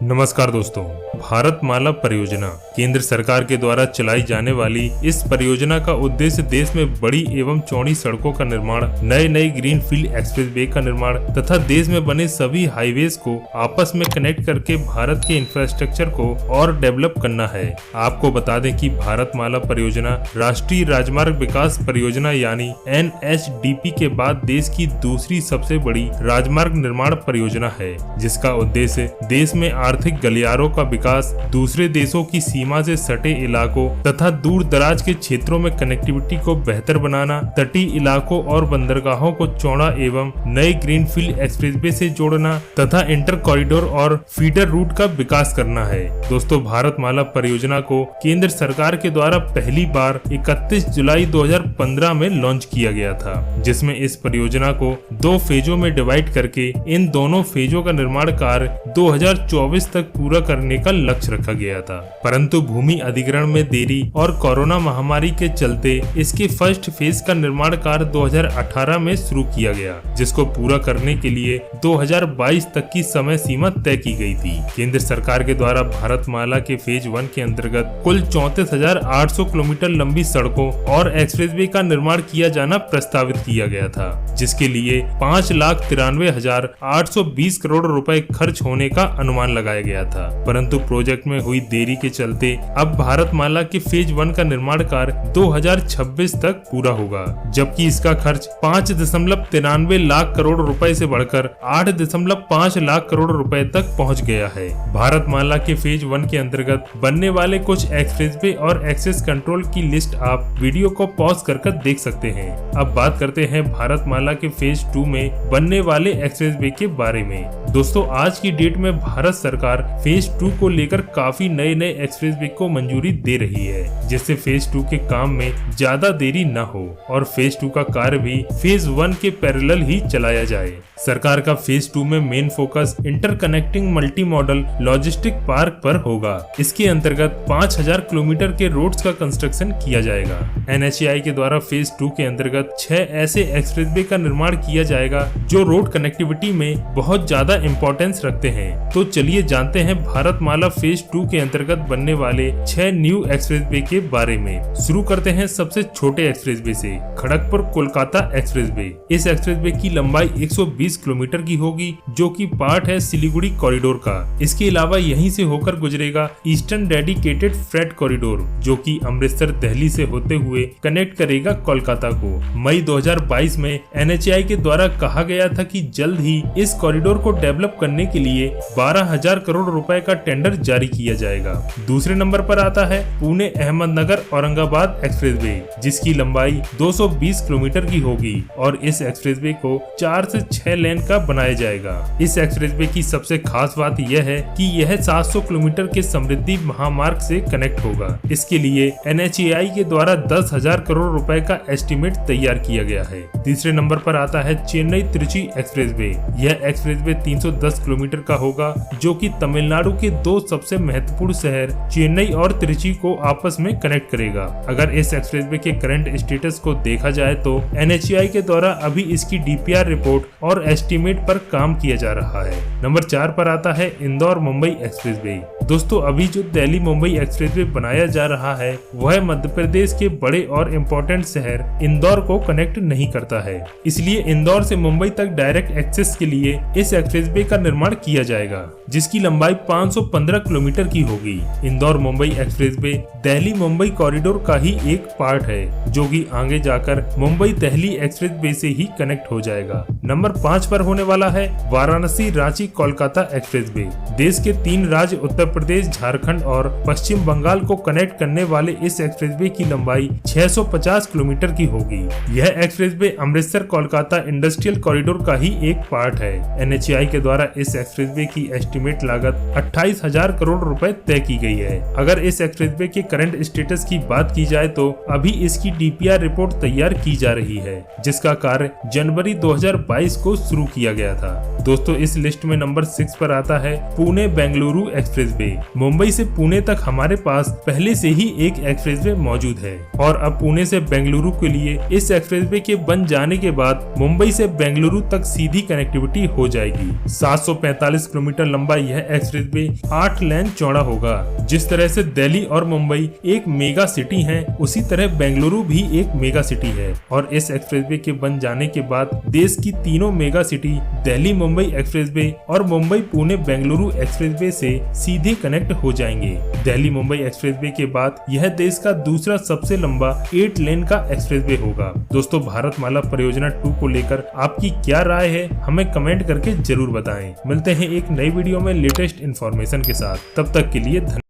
नमस्कार दोस्तों, भारतमाला परियोजना केंद्र सरकार के द्वारा चलाई जाने वाली इस परियोजना का उद्देश्य देश में बड़ी एवं चौड़ी सड़कों का निर्माण, नए ग्रीन फील्ड एक्सप्रेसवे का निर्माण तथा देश में बने सभी हाईवेज को आपस में कनेक्ट करके भारत के इंफ्रास्ट्रक्चर को और डेवलप करना है। आपको बता दें कि भारतमाला परियोजना राष्ट्रीय राजमार्ग विकास परियोजना यानी NHDP के बाद देश की दूसरी सबसे बड़ी राजमार्ग निर्माण परियोजना है, जिसका उद्देश्य देश में आर्थिक गलियारों का विकास, दूसरे देशों की सीमा से सटे इलाकों तथा दूर दराज के क्षेत्रों में कनेक्टिविटी को बेहतर बनाना, तटीय इलाकों और बंदरगाहों को चौड़ा एवं नए ग्रीनफील्ड एक्सप्रेसवे से जोड़ना तथा इंटर कॉरिडोर और फीडर रूट का विकास करना है। दोस्तों, भारतमाला परियोजना को केंद्र सरकार के द्वारा पहली बार 31 जुलाई 2015 में लॉन्च किया गया था, जिसमें इस परियोजना को 2 फेजों में डिवाइड करके इन दोनों फेजों का निर्माण कार्य 2024 तक पूरा करने का लक्ष्य रखा गया था। परंतु भूमि अधिग्रहण में देरी और कोरोना महामारी के चलते इसके फर्स्ट फेज का निर्माण कार्य 2018 में शुरू किया गया, जिसको पूरा करने के लिए 2022 तक की समय सीमा तय की गई थी। केंद्र सरकार के द्वारा भारतमाला के फेज 1 के अंतर्गत कुल 34,800 किलोमीटर लंबी सड़कों और एक्सप्रेसवे का निर्माण किया जाना प्रस्तावित किया गया था, जिसके लिए 5,93,820 करोड़ रुपए खर्च होने का अनुमान लगाया गया था। परंतु प्रोजेक्ट में हुई देरी के चलते अब भारतमाला के फेज 1 का निर्माण कार्य 2026 तक पूरा होगा, जबकि इसका खर्च 5.93 लाख करोड़ रुपए से बढ़कर 8.5 लाख करोड़ रुपए तक पहुंच गया है। भारतमाला के फेज 1 के अंतर्गत बनने वाले कुछ एक्सप्रेसवे और एक्सेस कंट्रोल की लिस्ट आप वीडियो को पॉज कर देख सकते हैं। अब बात करते हैं भारतमाला के फेज 2 में बनने वाले एक्सप्रेसवे के बारे में। दोस्तों, आज की डेट में भारत सरकार फेज 2 को लेकर काफी नए एक्सप्रेसवे को मंजूरी दे रही है, जिससे फेज 2 के काम में ज्यादा देरी न हो और फेज 2 का कार्य भी फेज 1 के पैरेलल ही चलाया जाए। सरकार का फेज 2 में main focus interconnecting multi modal logistic park पर होगा। इसके अंतर्गत 5000 किलोमीटर के रोड्स का कंस्ट्रक्शन किया जाएगा। NHAI के द्वारा फेज 2 के अंतर्गत 6 ऐसे एक्सप्रेसवे का निर्माण किया जाएगा जो रोड कनेक्टिविटी में बहुत ज्यादा इम्पोर्टेंस रखते हैं। तो चलिए जानते हैं भारतमाला फेज 2 के अंतर्गत बनने वाले 6 न्यू एक्सप्रेसवे के बारे में। शुरू करते हैं सबसे छोटे एक्सप्रेसवे से, खड़गपुर कोलकाता एक्सप्रेसवे। इस एक्सप्रेसवे की लंबाई 120 किलोमीटर की होगी, जो कि पार्ट है सिलीगुड़ी कॉरिडोर का। इसके अलावा यहीं से होकर गुजरेगा ईस्टर्न डेडिकेटेड फ्रेट कॉरिडोर, जो कि अमृतसर दिल्ली से होते हुए कनेक्ट करेगा कोलकाता को। मई 2022 में NHAI के द्वारा कहा गया था कि जल्द ही इस कॉरिडोर को डेवलप करने के लिए 12,000 करोड़ रुपए का टेंडर जारी किया जाएगा। दूसरे नंबर पर आता है पुणे अहमदनगर औरंगाबाद एक्सप्रेसवे, जिसकी लंबाई 220 किलोमीटर की होगी और इस एक्सप्रेसवे को 4 से 6 लेन का बनाया जाएगा। इस एक्सप्रेसवे की सबसे खास बात यह है कि यह 700 किलोमीटर के समृद्धि महामार्ग से कनेक्ट होगा। इसके लिए NHAI के द्वारा 10,000 करोड़ रुपए का एस्टीमेट तैयार किया गया है। तीसरे नंबर पर आता है चेन्नई त्रिची एक्सप्रेसवे। यह एक्सप्रेसवे 310 किलोमीटर का होगा, जो कि तमिलनाडु के 2 सबसे महत्वपूर्ण शहर चेन्नई और त्रिची को आपस में कनेक्ट करेगा। अगर इस एक्सप्रेसवे के करंट स्टेटस को देखा जाए तो NHAI के द्वारा अभी इसकी DPR रिपोर्ट और एस्टीमेट पर काम किया जा रहा है। नंबर 4 पर आता है इंदौर मुंबई एक्सप्रेसवे। दोस्तों, अभी जो दिल्ली मुंबई एक्सप्रेसवे बनाया जा रहा है वह मध्य प्रदेश के बड़े और इम्पोर्टेंट शहर इंदौर को कनेक्ट नहीं करता है, इसलिए इंदौर से मुंबई तक डायरेक्ट एक्सेस के लिए इस एक्सप्रेसवे का निर्माण किया जाएगा, जिसकी लंबाई 515 किलोमीटर की होगी। इंदौर मुंबई एक्सप्रेसवे दिल्ली मुंबई कॉरिडोर का ही एक पार्ट है, जो कि आगे जाकर मुंबई दिल्ली एक्सप्रेसवे से ही कनेक्ट हो जाएगा। नंबर 5 पर होने वाला है वाराणसी रांची कोलकाता एक्सप्रेसवे। देश के 3 राज्य उत्तर प्रदेश, झारखंड और पश्चिम बंगाल को कनेक्ट करने वाले इस एक्सप्रेसवे की लंबाई 650 किलोमीटर की होगी। यह expressway Amritsar Kolkata industrial corridor का ही एक पार्ट है। NHAI के द्वारा इस एक्सप्रेसवे की एस्टीमेट लागत 28,000 करोड़ रुपए तय की गई है। अगर इस एक्सप्रेसवे के करंट स्टेटस की बात की जाए तो अभी इसकी DPR रिपोर्ट तैयार की जा रही है, जिसका कार्य जनवरी 2022 2022 को शुरू किया गया था। दोस्तों इस लिस्ट में नंबर 6 पर आता है पुणे बेंगलुरु एक्सप्रेसवे। मुंबई से पुणे तक हमारे पास पहले से ही एक एक्सप्रेसवे मौजूद है और अब पुणे से बेंगलुरु के लिए इस एक्सप्रेसवे के बन जाने के बाद मुंबई से बेंगलुरु तक सीधी कनेक्टिविटी हो जाएगी। 745 किलोमीटर लंबा यह एक्सप्रेसवे 8 लेन चौड़ा होगा। जिस तरह से दिल्ली और मुंबई एक मेगा सिटी हैं, उसी तरह बेंगलुरु भी एक मेगा सिटी है और इस एक्सप्रेसवे के बन जाने के बाद देश की तीनों mega city Delhi Mumbai expressway और मुंबई पुणे बेंगलुरु एक्सप्रेसवे से सीधे कनेक्ट हो जाएंगे। दिल्ली मुंबई एक्सप्रेसवे के बाद यह देश का दूसरा सबसे लंबा 8 लेन का एक्सप्रेसवे होगा। दोस्तों भारतमाला परियोजना 2 को लेकर आपकी क्या राय है, हमें कमेंट करके जरूर बताएं। मिलते हैं एक नई वीडियो में लेटेस्ट इन्फॉर्मेशन के साथ, तब तक के लिए धन्यवाद।